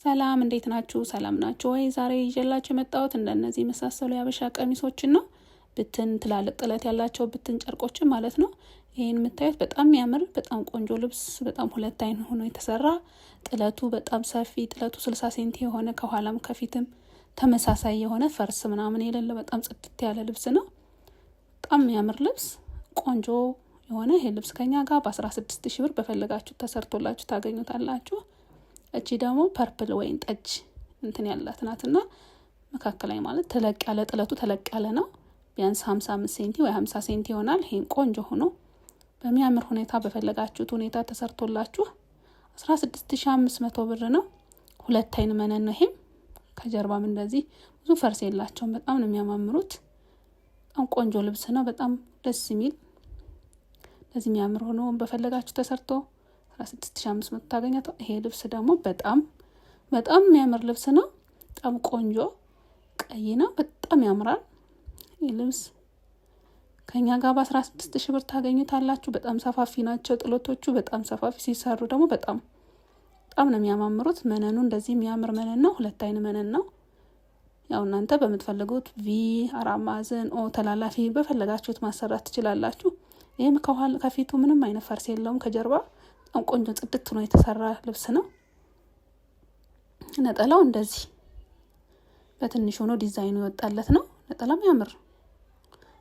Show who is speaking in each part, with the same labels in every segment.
Speaker 1: ሰላም እንዴት ናችሁ? ሰላም ናችሁ ወይ? ዛሬ ይዤላችሁ የመጣሁት እንደነዚህ መሳሰሉ ያበሻ ቀሚሶችን ነው። ብትን ትላልቅ ጥለት ያላቸው ብትን ጨርቆችን ማለት ነው። ይሄን የምታዩት በጣም የሚያምር በጣም ቆንጆ ልብስ በጣም ሁለት አይን ሆኖ የተሰራ ጥለቱ በጣም ሰፊ ጥለቱ 60 ሴንቲ የሆነ ከኋላም ከፊትም ተመሳሳይ የሆነ ፈርስ ምናምን የሌለ በጣም ጽድት ያለ ልብስ ነው። በጣም የሚያምር ልብስ ቆንጆ የሆነ ይሄ ልብስ ከኛ ጋር በ16000 ብር በፈለጋችሁ ተሰርቶላችሁ ታገኙታላችሁ። እቺ ደግሞ ፐርፕል ወይን ጠጅ እንትን ያላት ናትና መካከለኛ ማለት ተለቅ ያለ ጥለቱ ተለቅ ያለ ነው። ቢያንስ 55 ሴንቲ ወይ 50 ሴንቲ ይሆናል። ይሄን ቆንጆ ሆኖ በሚያምር ሁኔታ በፈለጋችሁት ሁኔታ ተሰርቶላችሁ 16500 ብር ነው። ሁለት አይን መነን ነው። ይሄም ከጀርባም እንደዚህ ብዙ ፈርስ የላቸውም። በጣም ነው የሚያማምሩት። በጣም ቆንጆ ልብስ ነው። በጣም ደስ የሚል ለዚህ የሚያምር ሆኖ በፈለጋችሁ ተሰርቶ 16500 ታገኛቱ። ይሄ ልብስ ደግሞ በጣም የሚያምር ልብስ ነው። በጣም ቆንጆ ቀይ ነው። በጣም ያምራል። ይሄ ልብስ ከኛ ጋር በ16000 ብር ታገኙታላችሁ። በጣም ሰፋፊ ናቸው ጥለቶቹ። በጣም ሰፋፊ ሲሰሩ ደግሞ በጣም ነው የሚያማምሩት። መነኑ እንደዚህ የሚያምር መነን ነው። ሁለት አይን መነን ነው። ያው እናንተ በምትፈልጉት ቪ፣ አራት ማዕዘን፣ ኦ ተላላፊ በፈለጋችሁት ማሰራት ትችላላችሁ። ይሄም ከፊቱ ምንም አይነት ፈርስ የለውም። ከጀርባ በጣም ቆንጆ ጽድት ነው የተሰራ ልብስ ነው። ነጠላው እንደዚህ በትንሽ ሆኖ ዲዛይኑ ይወጣለት ነው። ነጠላው ያምር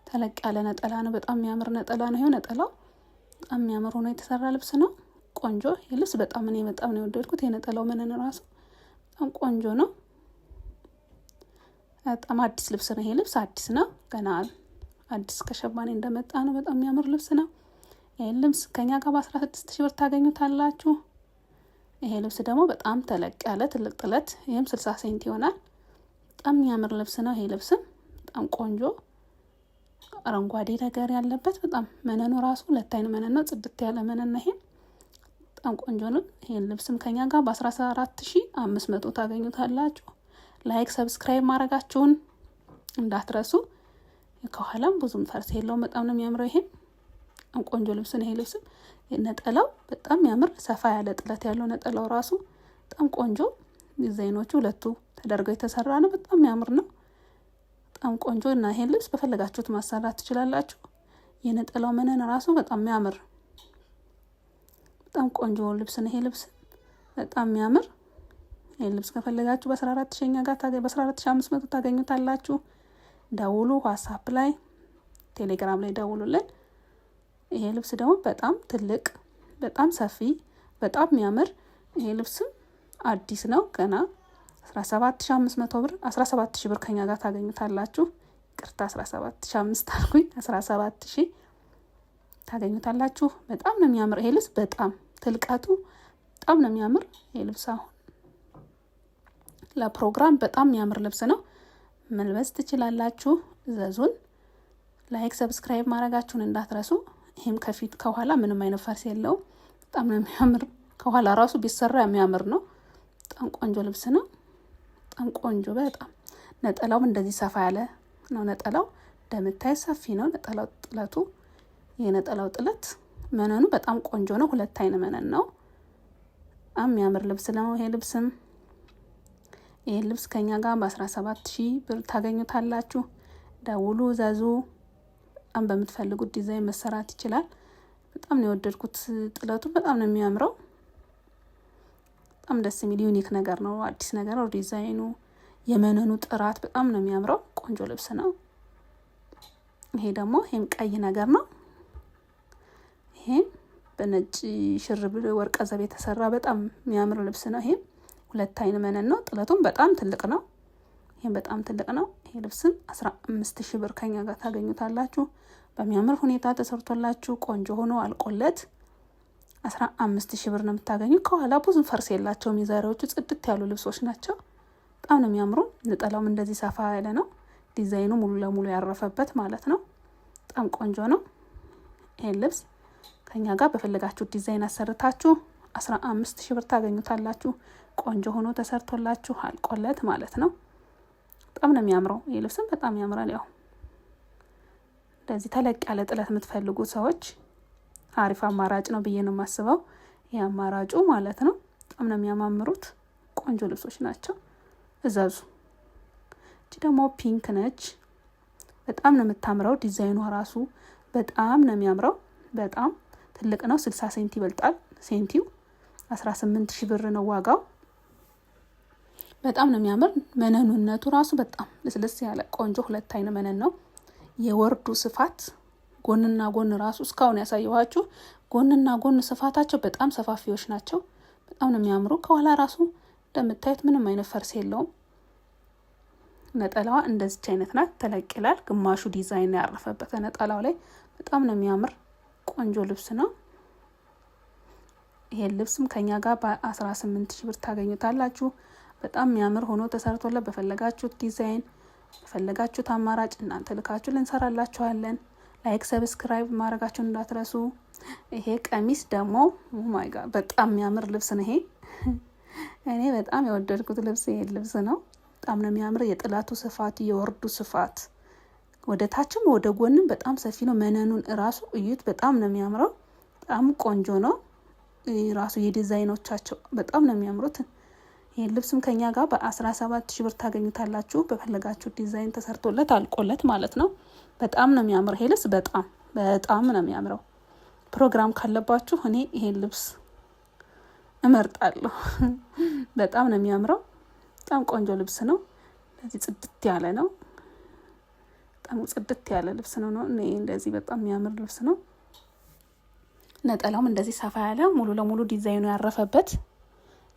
Speaker 1: ተለቅ ያለ ነጠላ ነው። በጣም የሚያምር ነጠላ ነው። ይሄው ነጠላው በጣም የሚያምር ሆኖ የተሰራ ልብስ ነው። ቆንጆ ይሄ ልብስ በጣም ነው የወደድኩት። የነጠላው መነን ራሱ በጣም ቆንጆ ነው። በጣም አዲስ ልብስ ነው። ይሄ ልብስ አዲስ ነው። ገና አዲስ ከሸማኔ እንደመጣ ነው። በጣም የሚያምር ልብስ ነው። ይሄ ልብስ ከኛ ጋር በ16000 ብር ታገኙታላችሁ። ይሄ ልብስ ደግሞ በጣም ተለቅ ያለ ትልቅ ጥለት ይሄም 60 ሴንቲ ይሆናል። በጣም የሚያምር ልብስ ነው። ይሄ ልብስም በጣም ቆንጆ አረንጓዴ ነገር ያለበት በጣም መነኑ ራሱ ሁለት አይን መነን ነው። ጽድት ያለ መነን ነው። ይሄ በጣም ቆንጆ ነው። ይሄን ልብስም ከኛ ጋር በ14500 ታገኙታላችሁ። ላይክ ሰብስክራይብ ማድረጋችሁን እንዳትረሱ። ከኋላም ብዙም ፈርስ የለውም። በጣም ነው የሚያምረው። ይሄ በጣም ቆንጆ ልብስ ነው። ይሄ ልብስም ነጠላው በጣም የሚያምር ሰፋ ያለ ጥለት ያለው ነጠላው ራሱ በጣም ቆንጆ ዲዛይኖቹ ሁለቱ ተደርገው የተሰራ ነው። በጣም የሚያምር ነው። በጣም ቆንጆ እና ይሄን ልብስ በፈለጋችሁት ማሰራት ትችላላችሁ። የነጠላው መነን ራሱ በጣም የሚያምር በጣም ቆንጆ ልብስ ነው። ይሄ ልብስ በጣም የሚያምር ይሄን ልብስ ከፈለጋችሁ በ14500 ታገኙታላችሁ። ደውሉ። ዋትስአፕ ላይ ቴሌግራም ላይ ደውሉልን። ይሄ ልብስ ደግሞ በጣም ትልቅ በጣም ሰፊ በጣም የሚያምር ይሄ ልብስም አዲስ ነው። ገና 17500 ብር 17000 ብር ከኛ ጋር ታገኙታላችሁ። ቅርታ 17500 አልኩኝ 17000 ታገኙታላችሁ። በጣም ነው የሚያምር ይሄ ልብስ በጣም ትልቀቱ በጣም ነው የሚያምር ይሄ ልብስ። አሁን ለፕሮግራም በጣም የሚያምር ልብስ ነው። መልበስ ትችላላችሁ። ዘዙን። ላይክ ሰብስክራይብ ማድረጋችሁን እንዳትረሱ። ይሄም ከፊት ከኋላ ምንም አይነት ፈርስ የለውም። በጣም ነው የሚያምር። ከኋላ ራሱ ቢሰራ የሚያምር ነው። በጣም ቆንጆ ልብስ ነው። በጣም ቆንጆ በጣም ነጠላው እንደዚህ ሰፋ ያለ ነው። ነጠላው እንደምታይ ሰፊ ነው። ነጠላው ጥለቱ የነጠላው ጥለት መነኑ በጣም ቆንጆ ነው። ሁለት አይን መነን ነው። በጣም የሚያምር ልብስ ነው። ይሄ ልብስም ይሄ ልብስ ከኛ ጋር በ17000 ብር ታገኙታላችሁ። ደውሉ፣ ዘዙ። በጣም በምትፈልጉት ዲዛይን መሰራት ይችላል። በጣም ነው የወደድኩት። ጥለቱ በጣም ነው የሚያምረው። በጣም ደስ የሚል ዩኒክ ነገር ነው። አዲስ ነገር ነው ዲዛይኑ። የመነኑ ጥራት በጣም ነው የሚያምረው። ቆንጆ ልብስ ነው። ይሄ ደግሞ ይሄም ቀይ ነገር ነው። ይሄም በነጭ ሽርብ ወርቀ ዘብ የተሰራ በጣም የሚያምር ልብስ ነው። ይሄም ሁለት አይን መነን ነው። ጥለቱም በጣም ትልቅ ነው። ይሄም በጣም ትልቅ ነው። ይሄ ልብስም 15000 ብር ከኛ ጋር ታገኙታላችሁ። በሚያምር ሁኔታ ተሰርቶላችሁ ቆንጆ ሆኖ አልቆለት 15000 ብር ነው የምታገኙ። ከኋላ ብዙ ፈርስ የላቸውም። የዛሬዎቹ ጽድት ያሉ ልብሶች ናቸው። በጣም ነው የሚያምሩ። ነጠላውም እንደዚህ ሰፋ ያለ ነው። ዲዛይኑ ሙሉ ለሙሉ ያረፈበት ማለት ነው። በጣም ቆንጆ ነው። ይሄን ልብስ ከኛ ጋር በፈለጋችሁ ዲዛይን አሰርታችሁ 15000 ብር ታገኙታላችሁ። ቆንጆ ሆኖ ተሰርቶላችሁ አልቆለት ማለት ነው። በጣም ነው የሚያምረው። ይሄ ልብስም በጣም ያምራል። ያው እንደዚህ ተለቅ ያለ ጥለት የምትፈልጉ ሰዎች አሪፍ አማራጭ ነው ብዬ ነው የማስበው። ይሄ አማራጩ ማለት ነው። በጣም ነው የሚያማምሩት። ቆንጆ ልብሶች ናቸው። እዛዙ። እቺ ደግሞ ፒንክ ነች። በጣም ነው የምታምረው። ዲዛይኗ ራሱ በጣም ነው የሚያምረው። በጣም ትልቅ ነው። 60 ሴንቲ ይበልጣል። ሴንቲው 18,000 ብር ነው ዋጋው። በጣም ነው የሚያምር። መነኑነቱ ራሱ በጣም ልስልስ ያለ ቆንጆ 2 አይን መነን ነው። የወርዱ ስፋት ጎንና ጎን ራሱ እስካሁን ያሳየኋችሁ ጎንና ጎን ስፋታቸው በጣም ሰፋፊዎች ናቸው። በጣም ነው የሚያምሩ። ከኋላ ራሱ እንደምታዩት ምንም አይነት ፈርስ የለውም። ነጠላዋ እንደዚች አይነት ናት። ተለቅ ይላል። ግማሹ ዲዛይን ያረፈበት ነጠላው ላይ በጣም ነው የሚያምር ቆንጆ ልብስ ነው። ይሄን ልብስም ከኛ ጋር በ18,000 ብር ታገኙታላችሁ። በጣም የሚያምር ሆኖ ተሰርቶለት በፈለጋችሁት ዲዛይን በፈለጋችሁት አማራጭ እናንተ ልካችሁ ልንሰራላችኋለን። ላይክ ሰብስክራይብ ማድረጋችሁን እንዳትረሱ። ይሄ ቀሚስ ደግሞ ኦ ማይ ጋድ በጣም የሚያምር ልብስ ነው። ይሄ እኔ በጣም የወደድኩት ልብስ ይሄ ልብስ ነው። በጣም ነው የሚያምር። የጥላቱ ስፋት የወርዱ ስፋት ወደ ታችም ወደ ጎንም በጣም ሰፊ ነው። መነኑን እራሱ እዩት። በጣም ነው የሚያምረው። በጣም ቆንጆ ነው። ራሱ የዲዛይኖቻቸው በጣም ነው የሚያምሩት። ይሄ ልብስም ከኛ ጋር በ17,000 ብር ታገኙታላችሁ። በፈለጋችሁ ዲዛይን ተሰርቶለት አልቆለት ማለት ነው። በጣም ነው የሚያምር ይሄ ልብስ። በጣም ነው የሚያምረው። ፕሮግራም ካለባችሁ እኔ ይሄን ልብስ እመርጣለሁ። በጣም ነው የሚያምረው። በጣም ቆንጆ ልብስ ነው። እንደዚህ ጽድት ያለ ነው። በጣም ጽድት ያለ ልብስ ነው። እኔ እንደዚህ በጣም የሚያምር ልብስ ነው። ነጠላውም እንደዚህ ሰፋ ያለ ሙሉ ለሙሉ ዲዛይኑ ያረፈበት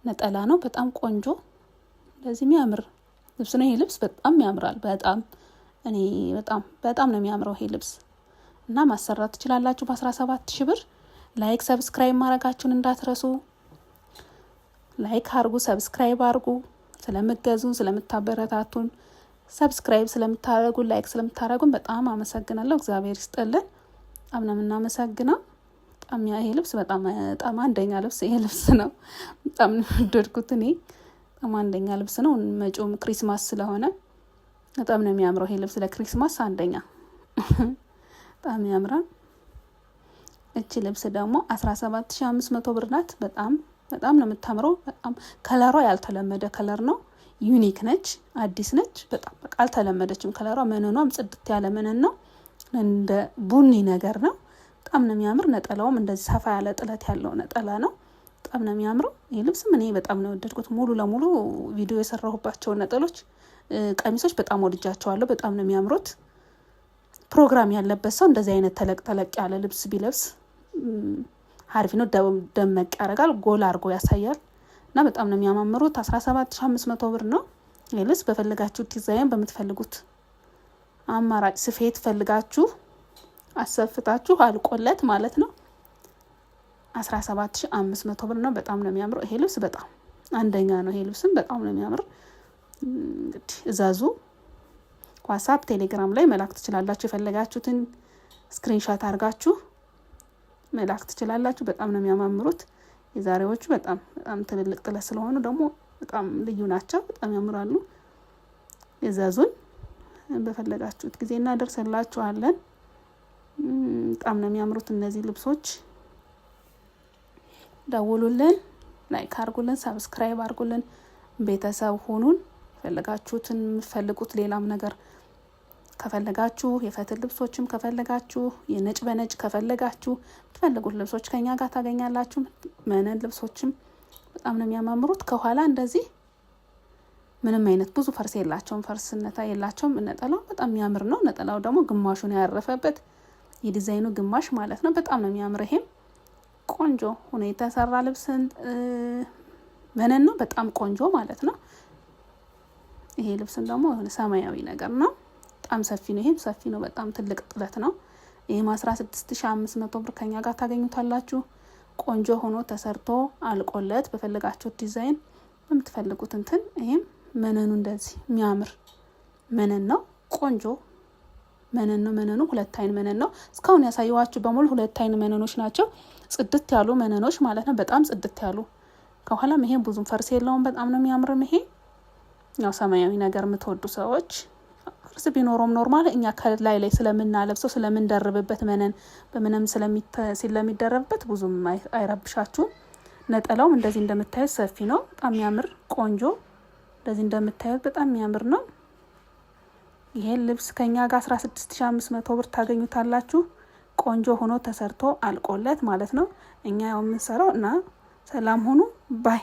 Speaker 1: ነጠላ ነው። በጣም ቆንጆ እንደዚህ የሚያምር ልብስ ነው። ይሄ ልብስ በጣም ያምራል። በጣም እኔ በጣም ነው የሚያምረው ይሄ ልብስ እና ማሰራት ትችላላችሁ በ17,000 ብር። ላይክ ሰብስክራይብ ማድረጋችሁን እንዳትረሱ። ላይክ አርጉ፣ ሰብስክራይብ አርጉ። ስለምትገዙን ስለምታበረታቱን ሰብስክራይብ ስለምታደርጉን ላይክ ስለምታደርጉን በጣም አመሰግናለሁ። እግዚአብሔር ይስጥልን። በጣም ነው የምናመሰግነው። በጣም ይሄ ልብስ በጣም አንደኛ ልብስ ይሄ ልብስ ነው። በጣም ወደድኩት እኔ። በጣም አንደኛ ልብስ ነው። መጪውም ክሪስማስ ስለሆነ በጣም ነው የሚያምረው ይሄ ልብስ። ለክሪስማስ አንደኛ በጣም ያምራል። እቺ ልብስ ደግሞ 17,500 ብር ናት። በጣም ነው የምታምረው። በጣም ከለሯ ያልተለመደ ከለር ነው። ዩኒክ ነች፣ አዲስ ነች። በጣም በቃ አልተለመደችም ከለሯ። መነኗም ጽድት ያለ መነን ነው። እንደ ቡኒ ነገር ነው። በጣም ነው የሚያምር። ነጠላውም እንደዚህ ሰፋ ያለ ጥለት ያለው ነጠላ ነው። በጣም ነው የሚያምረው ይሄ ልብስም እኔ በጣም ነው ወደድኩት። ሙሉ ለሙሉ ቪዲዮ የሰራሁባቸው ነጠሎች ቀሚሶች በጣም ወድጃቸዋለሁ። በጣም ነው የሚያምሩት። ፕሮግራም ያለበት ሰው እንደዚህ አይነት ተለቅ ያለ ልብስ ቢለብስ አሪፍ ነው። ደመቅ ያደርጋል፣ ጎላ አድርጎ ያሳያል እና በጣም ነው የሚያማምሩት። 17,500 ብር ነው ይሄ ልብስ። በፈለጋችሁ ዲዛይን በምትፈልጉት አማራጭ ስፌት ፈልጋችሁ አሰፍታችሁ አልቆለት ማለት ነው 17,500 ብር ነው። በጣም ነው የሚያምረው ይሄ ልብስ። በጣም አንደኛ ነው ይሄ ልብስም በጣም ነው የሚያምር። እንግዲህ እዛዙ። ዋትስአፕ ቴሌግራም ላይ መላክ ትችላላችሁ። የፈለጋችሁትን ስክሪንሾት አድርጋችሁ መላክ ትችላላችሁ። በጣም ነው የሚያማምሩት። የዛሬዎቹ በጣም ትልልቅ ጥለት ስለሆኑ ደግሞ በጣም ልዩ ናቸው። በጣም ያምራሉ። እዛዙን በፈለጋችሁት ጊዜ እናደርሰላችኋለን። በጣም ነው የሚያምሩት እነዚህ ልብሶች። ደውሉልን፣ ላይክ አድርጉልን፣ ሰብስክራይብ አድርጉልን፣ ቤተሰብ ሁኑን። ፈለጋችሁትን የምትፈልጉት ሌላም ነገር ከፈለጋችሁ የፈትል ልብሶችም ከፈለጋችሁ የነጭ በነጭ ከፈለጋችሁ የምትፈልጉት ልብሶች ከኛ ጋር ታገኛላችሁ። መነን ልብሶችም በጣም ነው የሚያማምሩት። ከኋላ እንደዚህ ምንም አይነት ብዙ ፈርስ የላቸውም፣ ፈርስነታ የላቸውም። ነጠላው በጣም የሚያምር ነው። ነጠላው ደግሞ ግማሹን ያረፈበት የዲዛይኑ ግማሽ ማለት ነው። በጣም ነው የሚያምር። ይሄም ቆንጆ ሆነ የተሰራ ልብስ መነን ነው። በጣም ቆንጆ ማለት ነው። ይሄ ልብስም ደግሞ ሰማያዊ ነገር ነው። በጣም ሰፊ ነው። ይሄም ሰፊ ነው። በጣም ትልቅ ጥለት ነው። ይሄም 16,500 ብር ከኛ ጋር ታገኙታላችሁ። ቆንጆ ሆኖ ተሰርቶ አልቆለት በፈለጋችሁት ዲዛይን በምትፈልጉት እንትን። ይሄም መነኑ እንደዚህ የሚያምር መነን ነው። ቆንጆ መነን ነው። መነኑ 2 አይን መነን ነው። እስካሁን ያሳየኋችሁ በሙሉ 2 አይን መነኖች ናቸው። ጽድት ያሉ መነኖች ማለት ነው። በጣም ጽድት ያሉ። ከኋላም ይሄ ብዙም ፈርስ የለውም። በጣም ነው የሚያምርም። ይሄ ያው ሰማያዊ ነገር የምትወዱ ሰዎች ፈርስ ቢኖረውም ኖርማል እኛ ከላይ ላይ ስለምናለብሰው ስለምንደርብበት መነን በምንም ስለሚደረብበት ብዙም አይረብሻችሁም። ነጠላውም እንደዚህ እንደምታዩት ሰፊ ነው። በጣም የሚያምር ቆንጆ እንደዚህ እንደምታዩት በጣም የሚያምር ነው። ይሄን ልብስ ከኛ ጋር 16500 ብር ታገኙታላችሁ። ቆንጆ ሆኖ ተሰርቶ አልቆለት ማለት ነው። እኛ ያው የምንሰራው እና ሰላም ሁኑ ባይ